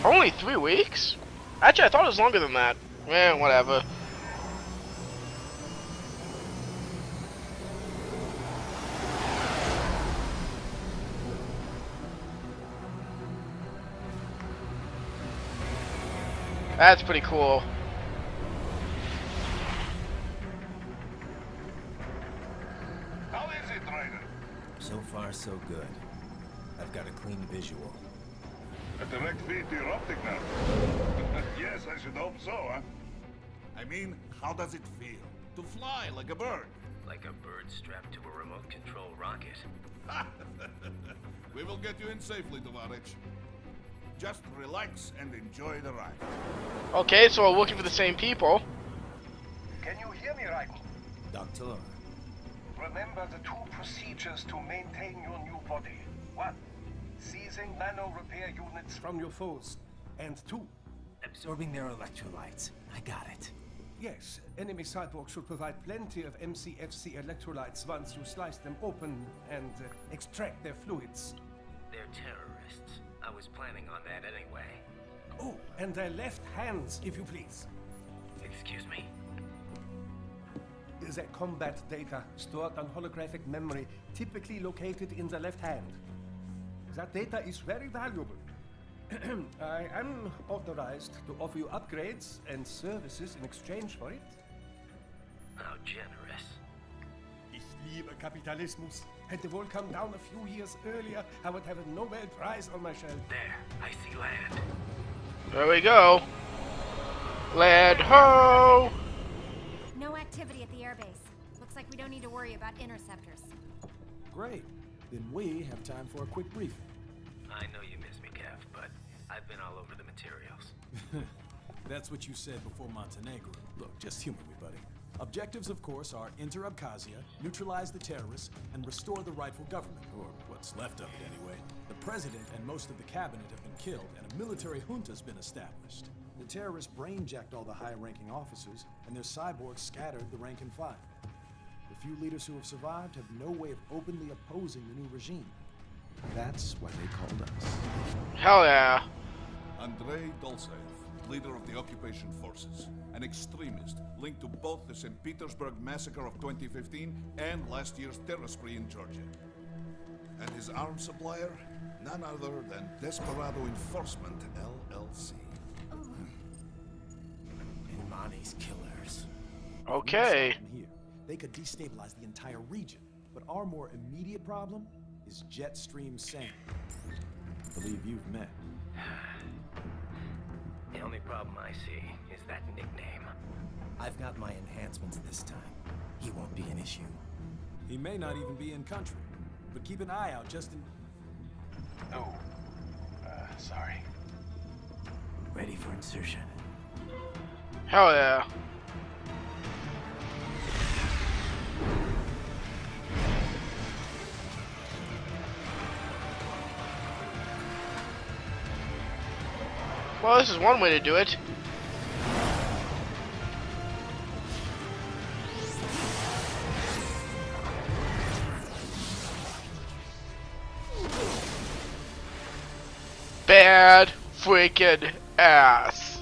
Only 3 weeks? Actually, I thought it was longer than that. Whatever. That's pretty cool. How is it, Ryder? So far, so good. I've got a clean visual. A direct feed to your optic now. Yes, I should hope so, huh? I mean, how does it feel? To fly like a bird? Like a bird strapped to a remote control rocket. We will get you in safely, Tovarich. Just relax and enjoy the ride. Okay, so we're working for the same people. Can you hear me, Raiden? Doctor. Remember the 2 procedures to maintain your new body. 1. Seizing nano repair units from your foes. And 2. Absorbing their electrolytes. I got it. Yes, enemy cyborgs should provide plenty of MCFC electrolytes once you slice them open and extract their fluids. They're terrorists. I was planning on that anyway. Oh, and their left hands, if you please. Excuse me? Their combat data stored on holographic memory, typically located in the left hand. That data is very valuable. I am authorized to offer you upgrades and services in exchange for it. How generous. Ich liebe Kapitalismus. Had the world come down a few years earlier, I would have a Nobel Prize on my shelf. There, I see land. There we go. Land ho! No activity at the airbase. Looks like we don't need to worry about interceptors. Great. Then we have time for a quick briefing. I know you miss me, Kev, but I've been all over the materials. That's what you said before Montenegro. Look, just humor me, buddy. Objectives, of course, are enter Abkhazia, neutralize the terrorists, and restore the rightful government, or what's left of it anyway. The president and most of the cabinet have been killed, and a military junta's been established. The terrorists brain-jacked all the high-ranking officers, and their cyborgs scattered the rank and file. The few leaders who have survived have no way of openly opposing the new regime. That's why they called us. Hell yeah. Andrei Dolzaev, leader of the occupation forces. An extremist linked to both the St. Petersburg massacre of 2015 and last year's terror spree in Georgia. And his arms supplier? None other than Desperado Enforcement, LLC. Imani's killers. Okay. Here, they could destabilize the entire region. But our more immediate problem is Jetstream Sam. I believe you've met. The only problem I see is that nickname. I've got my enhancements this time. He won't be an issue. He may not even be in country. But keep an eye out just in... Oh, sorry. Ready for insertion. Hell yeah. Well, this is one way to do it. Bad freaking ass.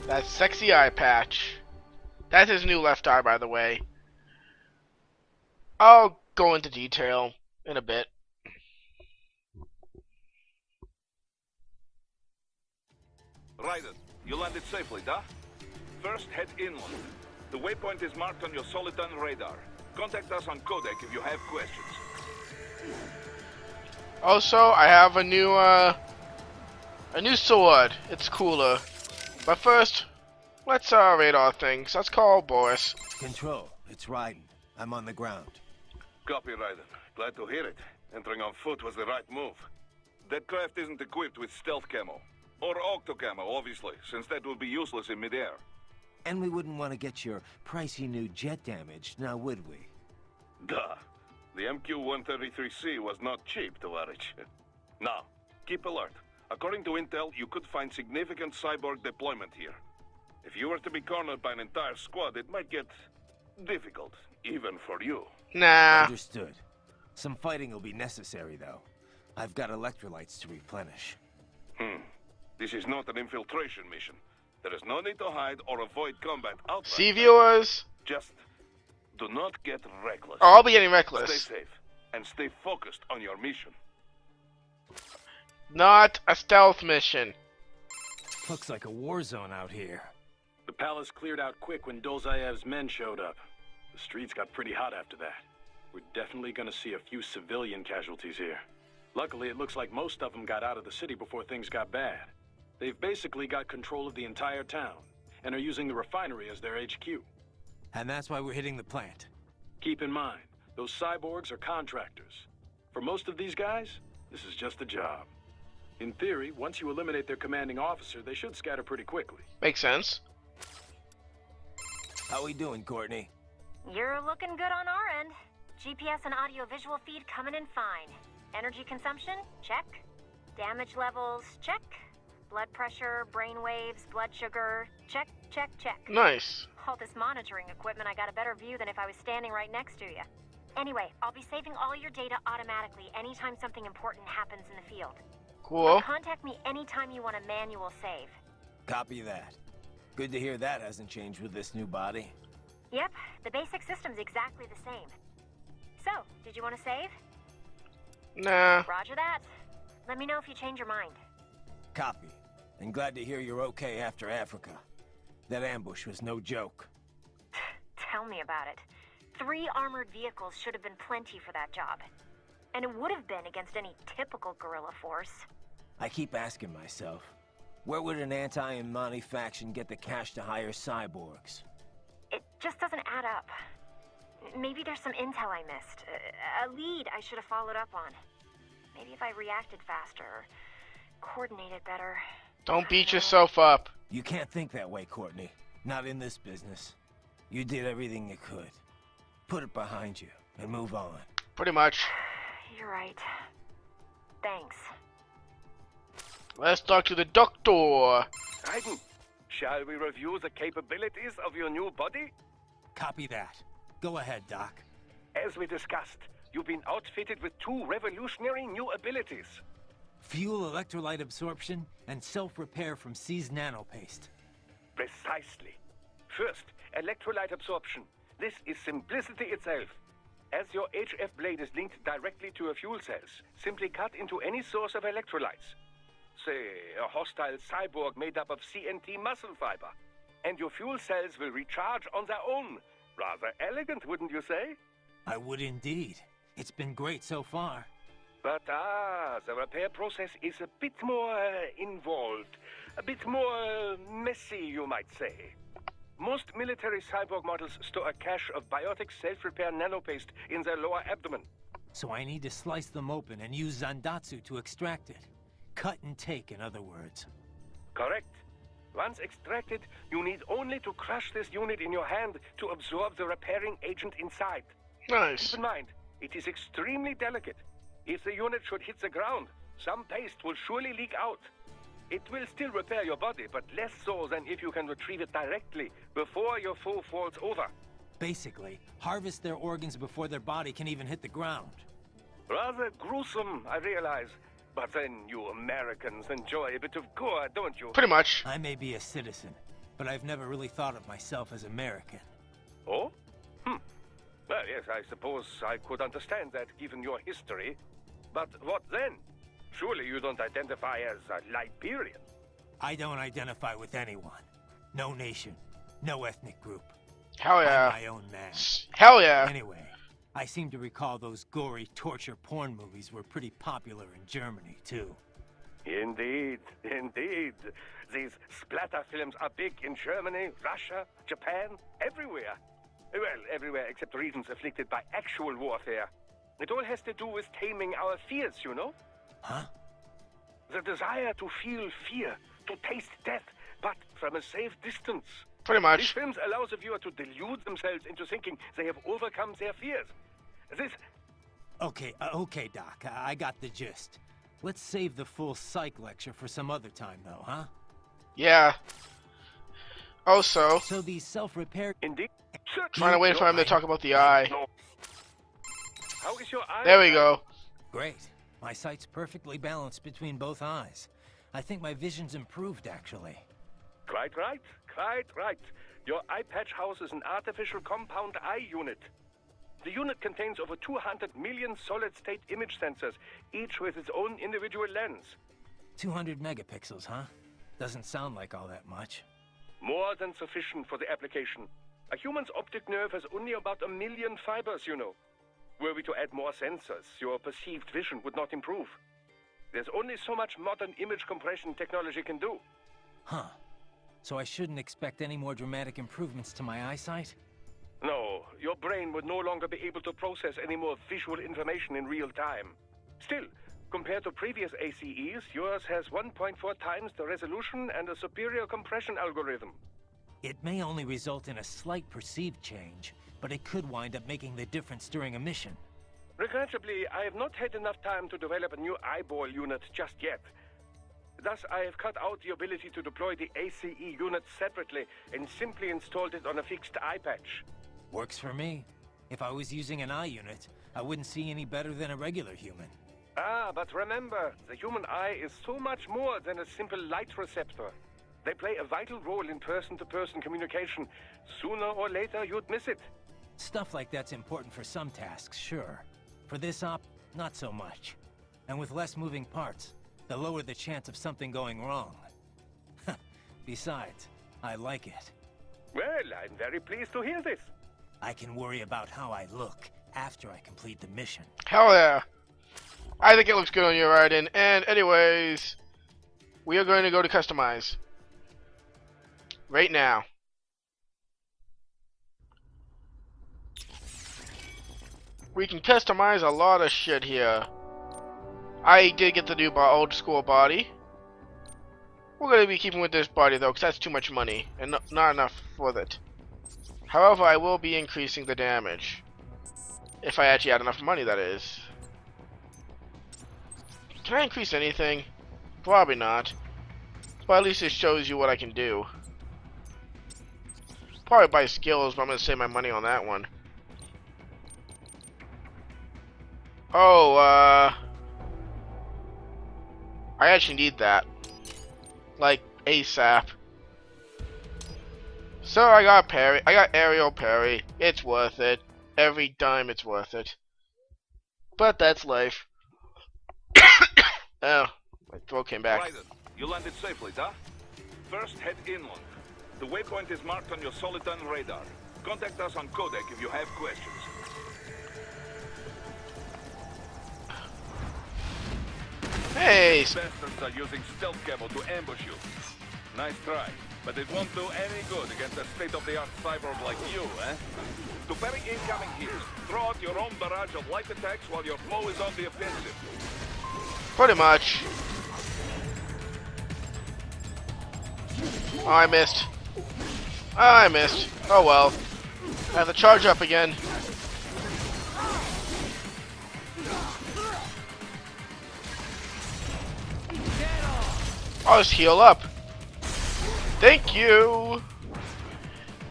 That sexy eye patch. That's his new left eye, by the way. I'll go into detail in a bit. Raiden, you landed safely, da? First, head inland. The waypoint is marked on your Soliton radar. Contact us on codec if you have questions. Also, I have a new sword. It's cooler. But first, let's radar things. Let's call Boris. Control, it's Raiden. I'm on the ground. Copy, Raiden. Glad to hear it. Entering on foot was the right move. That craft isn't equipped with stealth camo. Or octo camo, obviously, since that would be useless in midair. And we wouldn't want to get your pricey new jet damaged, now would we? Duh. The MQ-133C was not cheap, Tovarich. Now, keep alert. According to intel, you could find significant cyborg deployment here. If you were to be cornered by an entire squad, it might get difficult, even for you. Nah. Understood. Some fighting will be necessary, though. I've got electrolytes to replenish. This is not an infiltration mission. There is no need to hide or avoid combat outright. See, viewers? Just do not get reckless. Oh, I'll be getting reckless. Stay safe and stay focused on your mission. Not a stealth mission. Looks like a war zone out here. The palace cleared out quick when Dolzaev's men showed up. The streets got pretty hot after that. We're definitely gonna see a few civilian casualties here. Luckily, it looks like most of them got out of the city before things got bad. They've basically got control of the entire town, and are using the refinery as their HQ. And that's why we're hitting the plant. Keep in mind, those cyborgs are contractors. For most of these guys, this is just a job. In theory, once you eliminate their commanding officer, they should scatter pretty quickly. Makes sense. How we doing, Courtney? You're looking good on our end. GPS and audio-visual feed coming in fine. Energy consumption? Check. Damage levels? Check. Blood pressure, brain waves, blood sugar? Check, check, check. Nice. All this monitoring equipment, I got a better view than if I was standing right next to you. Anyway, I'll be saving all your data automatically anytime something important happens in the field. Cool. Contact me anytime you want a manual save. Copy that. Good to hear that hasn't changed with this new body. Yep, the basic system's exactly the same. So, did you want to save? Nah. Roger that. Let me know if you change your mind. Copy. And glad to hear you're okay after Africa. That ambush was no joke. Tell me about it. 3 armored vehicles should have been plenty for that job. And it would have been against any typical guerrilla force. I keep asking myself, where would an anti-Imani faction get the cash to hire cyborgs? It just doesn't add up. Maybe there's some intel I missed. A lead I should have followed up on. Maybe if I reacted faster, or coordinated better. Don't beat yourself up. You can't think that way, Courtney. Not in this business. You did everything you could. Put it behind you and move on. Pretty much. You're right. Thanks. Let's talk to the doctor. Raiden, shall we review the capabilities of your new body? Copy that. Go ahead, Doc. As we discussed, you've been outfitted with 2 revolutionary new abilities. Fuel electrolyte absorption and self-repair from seized nanopaste. Precisely. First, electrolyte absorption. This is simplicity itself. As your HF blade is linked directly to your fuel cells, simply cut into any source of electrolytes. Say, a hostile cyborg made up of CNT muscle fiber. And your fuel cells will recharge on their own. Rather elegant, wouldn't you say? I would indeed. It's been great so far. But the repair process is a bit more involved. A bit more messy, you might say. Most military cyborg models store a cache of biotic self-repair nanopaste in their lower abdomen. So I need to slice them open and use Zandatsu to extract it. Cut and take, in other words. Correct. Once extracted, you need only to crush this unit in your hand to absorb the repairing agent inside. Nice. Keep in mind, it is extremely delicate. If the unit should hit the ground, some paste will surely leak out. It will still repair your body, but less so than if you can retrieve it directly before your foe falls over. Basically, harvest their organs before their body can even hit the ground. Rather gruesome, I realize. But then you Americans enjoy a bit of gore, don't you? Pretty much. I may be a citizen, but I've never really thought of myself as American. Oh? Well, yes, I suppose I could understand that given your history. But what then? Surely you don't identify as a Liberian. I don't identify with anyone. No nation, no ethnic group. Hell yeah. I'm my own man. Hell yeah. Anyway, I seem to recall those gory torture porn movies were pretty popular in Germany, too. Indeed, indeed. These splatter films are big in Germany, Russia, Japan, everywhere. Well, everywhere except regions afflicted by actual warfare. It all has to do with taming our fears, you know? Huh? The desire to feel fear, to taste death, but from a safe distance. Pretty These much. films allow the viewer to delude themselves into thinking they have overcome their fears. This... Okay, Doc, I got the gist. Let's save the full psych lecture for some other time, though, huh? Yeah. Also, So these self-repair... Indeed. trying to wait for him to talk about the eye. No. How is your eye? There we go. Great. My sight's perfectly balanced between both eyes. I think my vision's improved, actually. Quite right. Quite right. Your eye patch houses an artificial compound eye unit. The unit contains over 200 million solid-state image sensors, each with its own individual lens. 200 megapixels, huh? Doesn't sound like all that much. More than sufficient for the application. A human's optic nerve has only about 1 million fibers, you know. Were we to add more sensors, your perceived vision would not improve. There's only so much modern image compression technology can do. Huh. So I shouldn't expect any more dramatic improvements to my eyesight? No, your brain would no longer be able to process any more visual information in real time. Still, compared to previous ACEs, yours has 1.4 times the resolution and a superior compression algorithm. It may only result in a slight perceived change, but it could wind up making the difference during a mission. Regrettably, I have not had enough time to develop a new eyeball unit just yet. Thus, I have cut out the ability to deploy the ACE unit separately and simply installed it on a fixed eye patch. Works for me. If I was using an eye unit, I wouldn't see any better than a regular human. Ah, but remember, the human eye is so much more than a simple light receptor. They play a vital role in person-to-person communication. Sooner or later, you'd miss it. Stuff like that's important for some tasks, sure. For this op, not so much. And with less moving parts, the lower the chance of something going wrong. Besides, I like it. Well, I'm very pleased to hear this. I can worry about how I look after I complete the mission. Hell yeah. I think it looks good on you, Raiden. And anyways, we are going to go to customize. Right now. We can customize a lot of shit here. I did get the new old school body. We're going to be keeping with this body though, because that's too much money. And not enough for it. However, I will be increasing the damage. If I actually had enough money, that is. Can I increase anything? Probably not. But at least it shows you what I can do. Probably buy skills, but I'm going to save my money on that one. Oh, I actually need that. Like, ASAP. So I got parry. I got aerial parry. It's worth it. Every dime it's worth it. But that's life. Oh, my throat came back. Raiden, you landed safely, huh? First, head inland. The waypoint is marked on your Soliton radar. Contact us on Codec if you have questions. Hey! Bastards are using stealth camo to ambush you. Nice try, but it won't do any good against a state-of-the-art cyborg like you, eh? To parry incoming hits, throw out your own barrage of light attacks while your foe is on the offensive. Pretty much. Oh, I missed. I missed. Oh well. I have to charge up again. I'll just heal up. Thank you.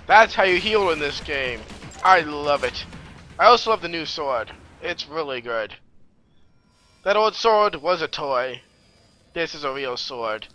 That's how you heal in this game. I love it. I also love the new sword. It's really good. That old sword was a toy. This is a real sword.